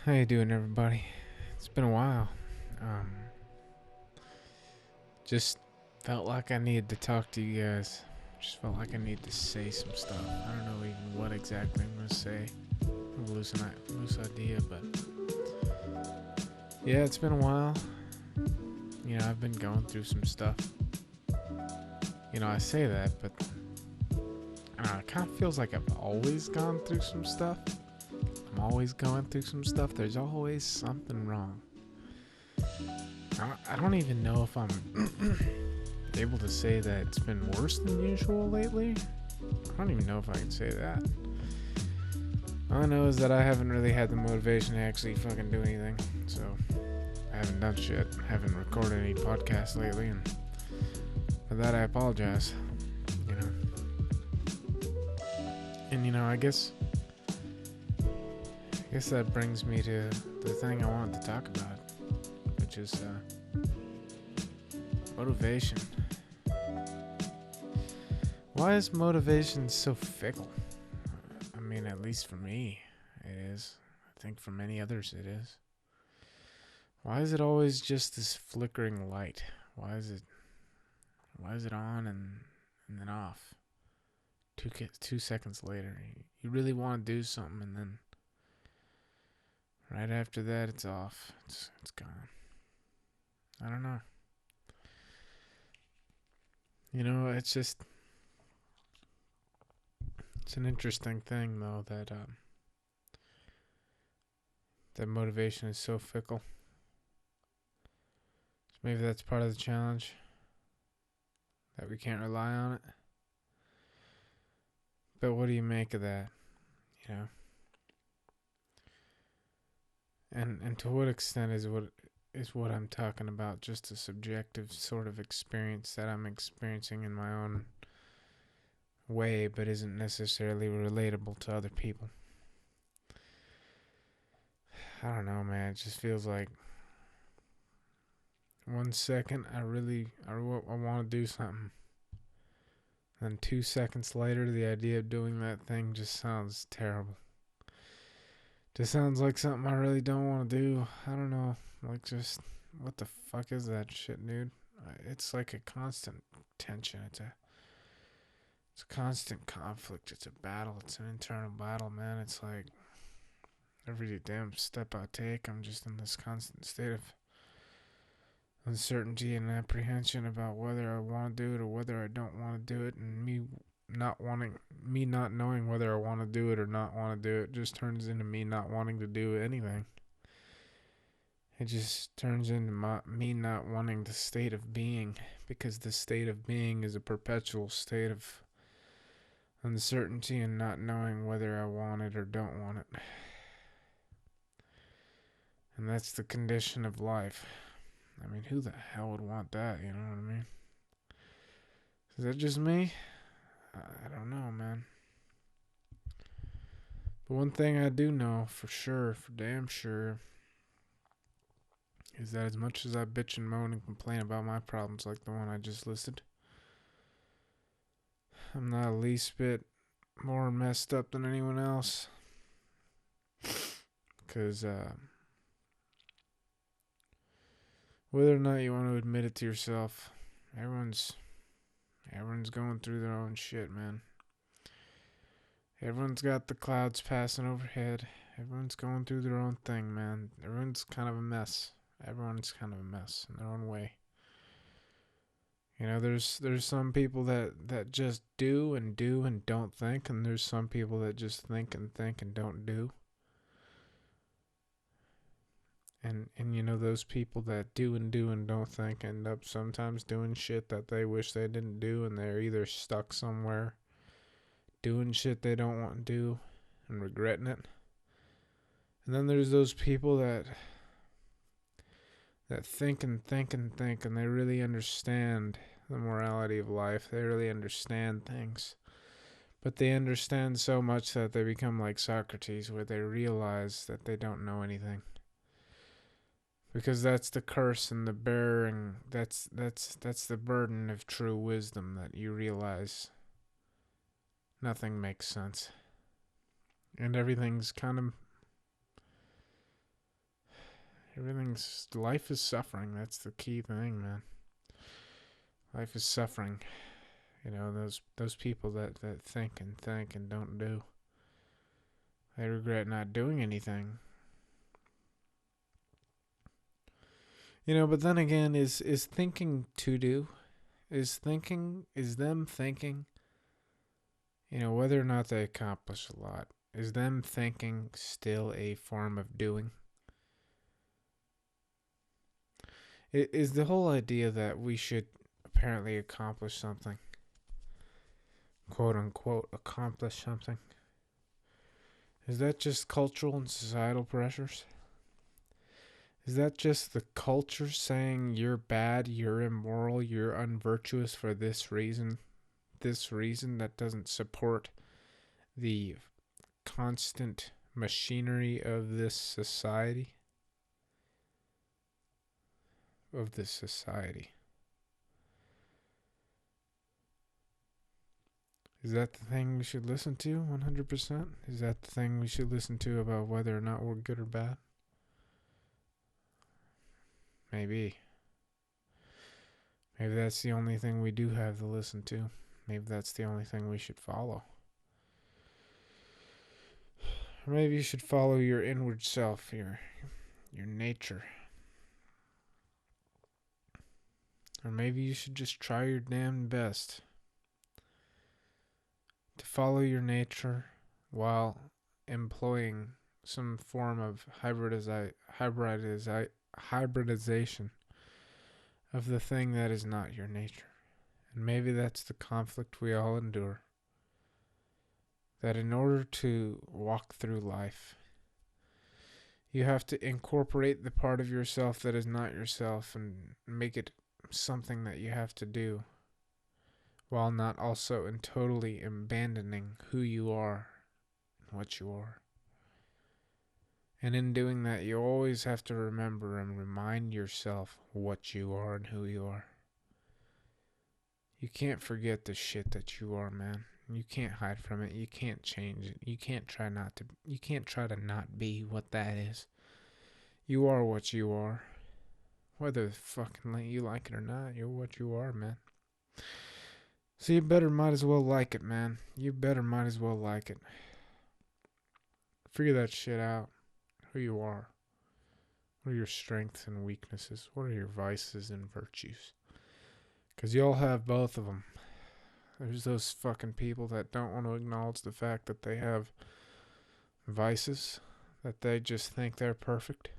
How you doing, everybody? It's been a while. Um, just felt like I needed to talk to you guys. Just felt like I needed to say some stuff. I don't know even what exactly I'm gonna say. A loose idea, but yeah, it's been a while. I've been going through some stuff. I say that, but I don't know, it kind of feels like I've always gone through some stuff. I'm always going through some stuff. There's always something wrong. I don't even know if I'm able to say that it's been worse than usual lately. I don't even know if I can say that. All I know is that I haven't really had the motivation to actually fucking do anything. So I haven't done shit. I haven't recorded any podcasts lately, and for that I apologize. You know. And I guess that brings me to the thing I wanted to talk about, which is motivation. Why is motivation so fickle? I mean, at least for me, it is. I think for many others, it is. Why is it always just this flickering light? Why is it on and then off? 2 seconds later, you really want to do something, and then right after that, it's off. It's gone. I don't know. It's an interesting thing though that motivation is so fickle. So maybe that's part of the challenge, that we can't rely on it. But what do you make of that? You know? And to what extent is what I'm talking about just a subjective sort of experience that I'm experiencing in my own way, but isn't necessarily relatable to other people? I don't know, man. It just feels like 1 second I want to do something. Then 2 seconds later, the idea of doing that thing just sounds terrible. Just sounds like something I really don't want to do. I don't know. Like, just, what the fuck is that shit, dude? It's like a constant tension. It's a constant conflict. It's a battle. It's an internal battle, man. It's like every damn step I take, I'm just in this constant state of uncertainty and apprehension about whether I want to do it or whether I don't want to do it, and me not knowing whether I want to do it or not want to do it just turns into me not wanting to do anything. It just turns into me not wanting the state of being, because the state of being is a perpetual state of uncertainty and not knowing whether I want it or don't want it. And that's the condition of life. I mean, who the hell would want that, you know what I mean? Is that just me? I don't know, man. But one thing I do know for sure, for damn sure, is that as much as I bitch and moan and complain about my problems like the one I just listed, I'm not the least bit more messed up than anyone else. Because whether or not you want to admit it to yourself, everyone's going through their own shit, man. Everyone's got the clouds passing overhead. Everyone's going through their own thing, man. Everyone's kind of a mess. Everyone's kind of a mess in their own way. There's some people that just do and don't think, and there's some people that just think and don't do. And those people that do and don't think end up sometimes doing shit that they wish they didn't do, and they're either stuck somewhere doing shit they don't want to do and regretting it. And then there's those people that think and they really understand the morality of life. They really understand things. But they understand so much that they become like Socrates, where they realize that they don't know anything. Because that's the curse and the bearing, that's the burden of true wisdom, that you realize nothing makes sense. And everything's kind of Life is suffering. That's the key thing, man. Life is suffering. You know, those people that think and don't do. They regret not doing anything. You know, but then again, is thinking to do? Is them thinking, you know, whether or not they accomplish a lot, is them thinking still a form of doing? It is the whole idea that we should apparently accomplish something, quote unquote, accomplish something. Is that just cultural and societal pressures? Is that just the culture saying you're bad, you're immoral, you're unvirtuous for this reason that doesn't support the constant machinery of this society? Is that the thing we should listen to 100%? Is that the thing we should listen to about whether or not we're good or bad? Maybe. Maybe that's the only thing we do have to listen to. Maybe that's the only thing we should follow. Or maybe you should follow your inward self, your nature. Or maybe you should just try your damn best to follow your nature while employing some form of hybridization of the thing that is not your nature. And maybe that's the conflict we all endure. That in order to walk through life, you have to incorporate the part of yourself that is not yourself and make it something that you have to do, while not also and totally abandoning who you are and what you are. And in doing that, you always have to remember and remind yourself what you are and who you are. You can't forget the shit that you are, man. You can't hide from it. You can't change it. You can't try to not be what that is. You are what you are. Whether fucking you like it or not, you're what you are, man. So you might as well like it, man. Might as well like it. Figure that shit out. Who you are. What are your strengths and weaknesses? What are your vices and virtues? Because you all have both of them. There's those fucking people that don't want to acknowledge the fact that they have vices, that they just think they're perfect.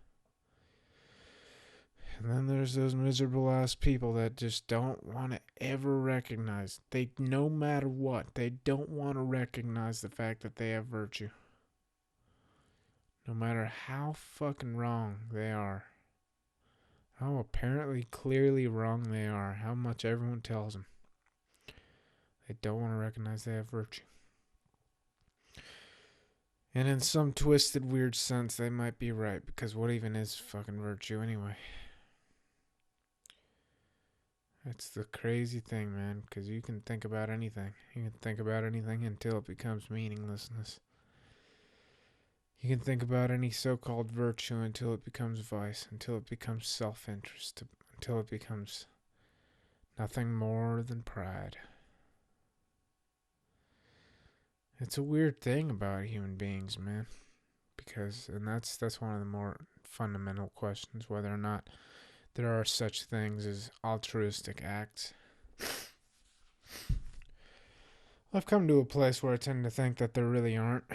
And then there's those miserable ass people that just don't want to ever recognize. No matter what, they don't want to recognize the fact that they have virtue. No matter how fucking wrong they are. How apparently clearly wrong they are. How much everyone tells them. They don't want to recognize they have virtue. And in some twisted, weird sense, they might be right. Because what even is fucking virtue anyway? It's the crazy thing, man, because you can think about anything. You can think about anything until it becomes meaninglessness. You can think about any so-called virtue until it becomes vice, until it becomes self-interest, until it becomes nothing more than pride. It's a weird thing about human beings, man, because, and that's one of the more fundamental questions, whether or not there are such things as altruistic acts. I've come to a place where I tend to think that there really aren't.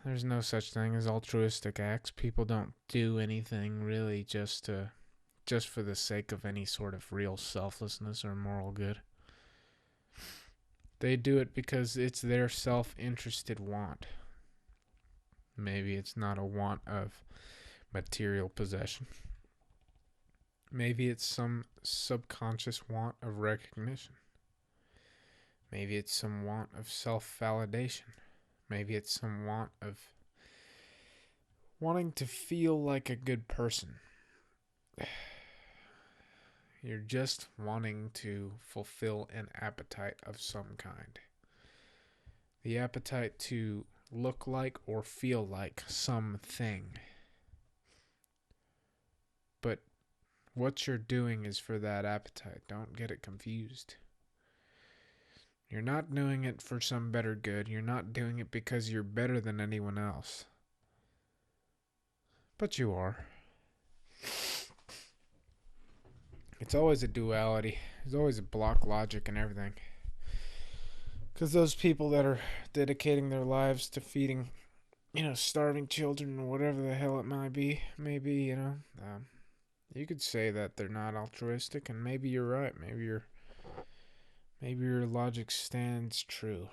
There's no such thing as altruistic acts. People don't do anything really just for the sake of any sort of real selflessness or moral good. They do it because it's their self-interested want. Maybe it's not a want of material possession. Maybe it's some subconscious want of recognition. Maybe it's some want of self-validation. Maybe it's some want of wanting to feel like a good person. You're just wanting to fulfill an appetite of some kind. The appetite to look like or feel like something. But what you're doing is for that appetite. Don't get it confused. You're not doing it for some better good. You're not doing it because you're better than anyone else. But you are. It's always a duality. There's always a block logic and everything. Because those people that are dedicating their lives to feeding, starving children or whatever the hell it might be, maybe, you could say that they're not altruistic, and maybe you're right. Maybe your logic stands true.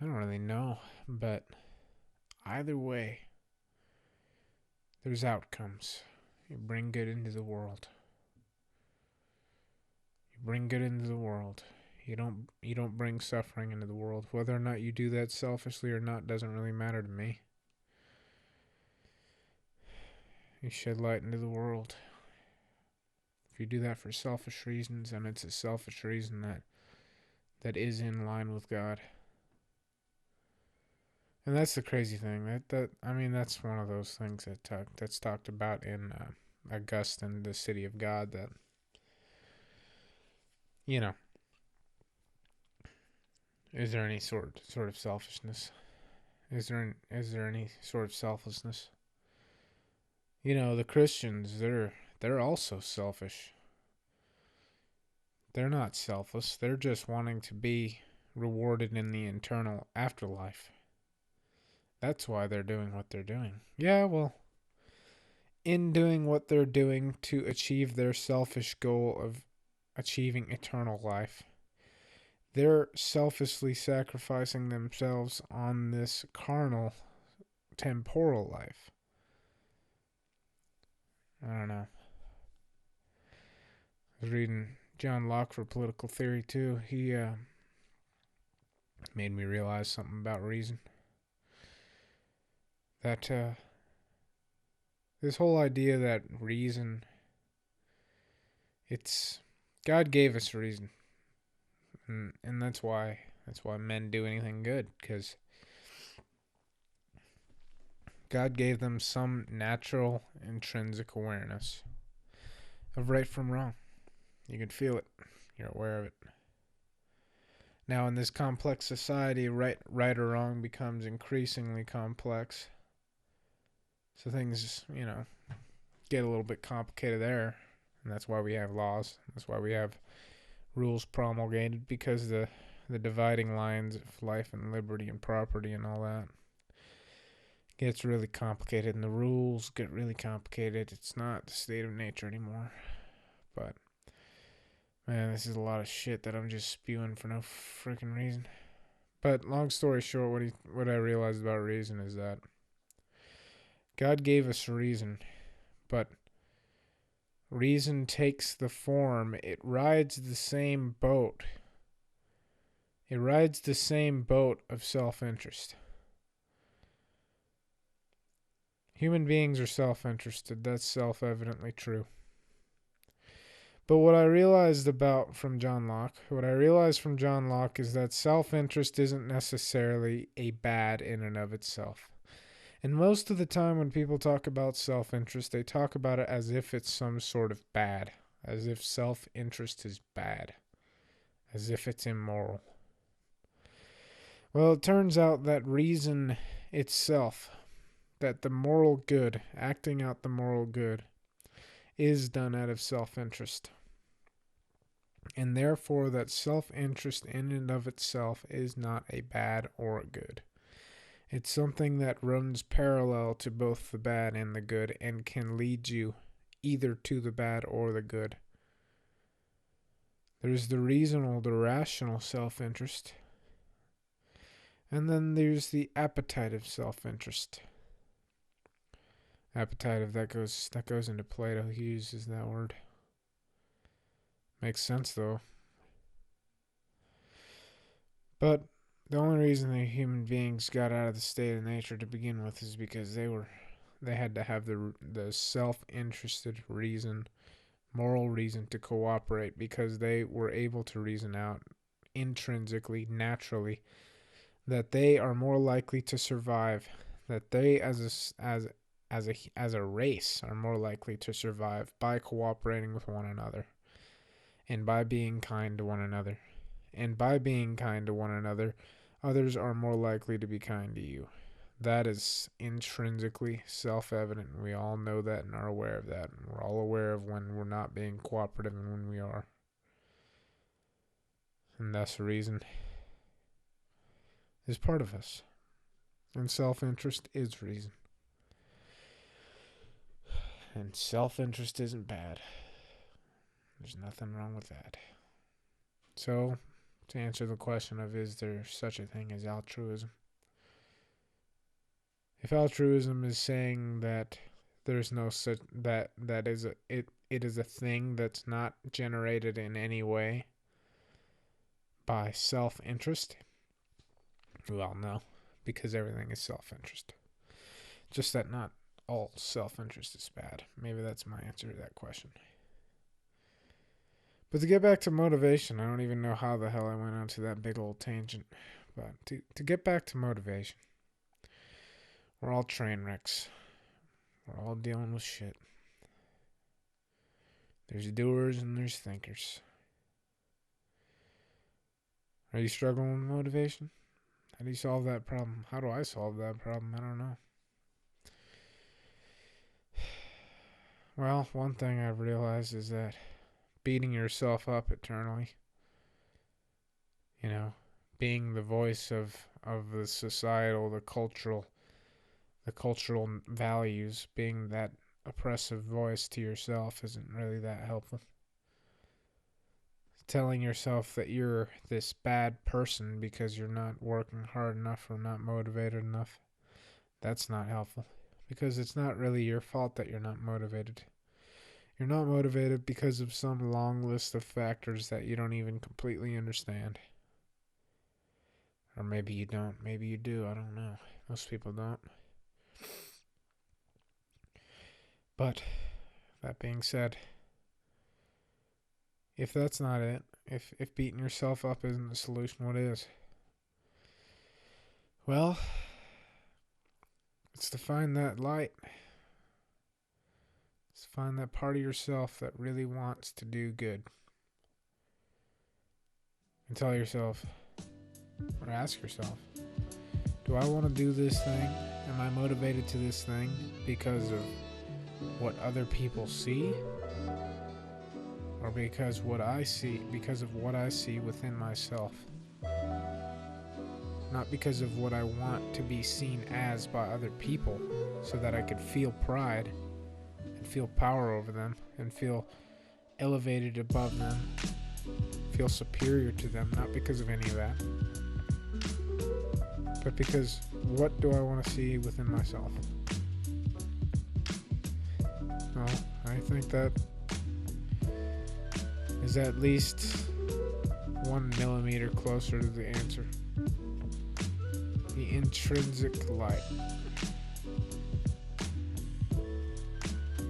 I don't really know, but either way, there's outcomes. You bring good into the world. You don't bring suffering into the world. Whether or not you do that selfishly or not doesn't really matter to me. You shed light into the world. If you do that for selfish reasons, then it's a selfish reason that is in line with God. And that's the crazy thing. That's one of those things that's talked about in Augustine, the City of God. That is there any sort of selfishness? Is there any sort of selflessness? The Christians, they're also selfish. They're not selfless. They're just wanting to be rewarded in the eternal afterlife. That's why they're doing what they're doing. Yeah, well, in doing what they're doing to achieve their selfish goal of achieving eternal life, they're selfishly sacrificing themselves on this carnal, temporal life. I don't know. I was reading John Locke for political theory too. He made me realize something about reason. That this whole idea that reason, God gave us reason, and that's why men do anything good, because God gave them some natural intrinsic awareness of right from wrong. You can feel it. You're aware of it. Now, in this complex society, right or wrong becomes increasingly complex. So things, get a little bit complicated there. And that's why we have laws. That's why we have rules promulgated, because the dividing lines of life and liberty and property and all that gets really complicated, and the rules get really complicated. It's not the state of nature anymore. But man, this is a lot of shit that I'm just spewing for no freaking reason. But long story short, what I realized about reason is that God gave us reason, but reason takes the form. It rides the same boat. It rides the same boat of self-interest. Human beings are self-interested. That's self-evidently true. But what I realized from John Locke is that self-interest isn't necessarily a bad in and of itself. And most of the time when people talk about self-interest, they talk about it as if it's some sort of bad, as if self-interest is bad, as if it's immoral. Well, it turns out that reason itself, that the moral good, acting out the moral good, is done out of self-interest. And therefore that self-interest in and of itself is not a bad or a good. It's something that runs parallel to both the bad and the good, and can lead you either to the bad or the good. There's the reasonable, the rational self-interest. And then there's the appetitive self-interest. Appetitive, that goes into Plato. He uses that word. Makes sense though. But the only reason the human beings got out of the state of nature to begin with is because they had to have the self-interested reason, moral reason to cooperate, because they were able to reason out intrinsically, naturally, that they are more likely to survive, that they as as a race are more likely to survive by cooperating with one another and by being kind to one another. And by being kind to one another, others are more likely to be kind to you. That is intrinsically self-evident. We all know that and are aware of that. And we're all aware of when we're not being cooperative and when we are. And that's the reason is part of us. And self-interest is reason. And self-interest isn't bad. There's nothing wrong with that. So, to answer the question of is there such a thing as altruism? If altruism is saying that there's no such that is it is a thing that's not generated in any way by self-interest, well, no, because everything is self-interest. Just that not all self-interest is bad. Maybe that's my answer to that question. But to get back to motivation, I don't even know how the hell I went onto that big old tangent. But to get back to motivation, we're all train wrecks. We're all dealing with shit. There's doers and there's thinkers. Are you struggling with motivation? How do you solve that problem? How do I solve that problem? I don't know. Well, one thing I've realized is that beating yourself up eternally, being the voice of the societal, the cultural values, being that oppressive voice to yourself isn't really that helpful. Telling yourself that you're this bad person because you're not working hard enough or not motivated enough, that's not helpful. Because it's not really your fault that you're not motivated. You're not motivated because of some long list of factors that you don't even completely understand. Or maybe you don't. Maybe you do. I don't know. Most people don't. But, that being said, if that's not it, if beating yourself up isn't the solution, what is? Well, it's to find that light. It's to find that part of yourself that really wants to do good. And tell yourself, or ask yourself, do I want to do this thing? Am I motivated to this thing because of what other people see? Or because of what I see within myself? Not because of what I want to be seen as by other people, so that I could feel pride and feel power over them and feel elevated above them, feel superior to them, not because of any of that, but because what do I want to see within myself? Well, I think that is at least 1 millimeter closer to the answer. The intrinsic light.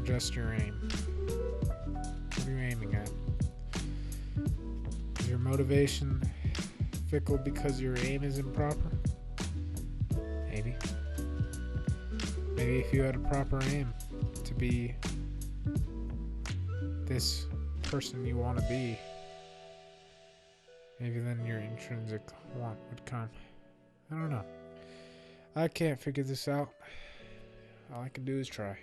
Just your aim. What are you aiming at? Is your motivation fickle because your aim is improper? Maybe. Maybe if you had a proper aim to be this person you want to be, maybe then your intrinsic want would come. I don't know. I can't figure this out. All I can do is try.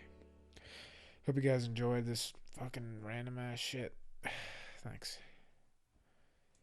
Hope you guys enjoyed this fucking random ass shit. Thanks.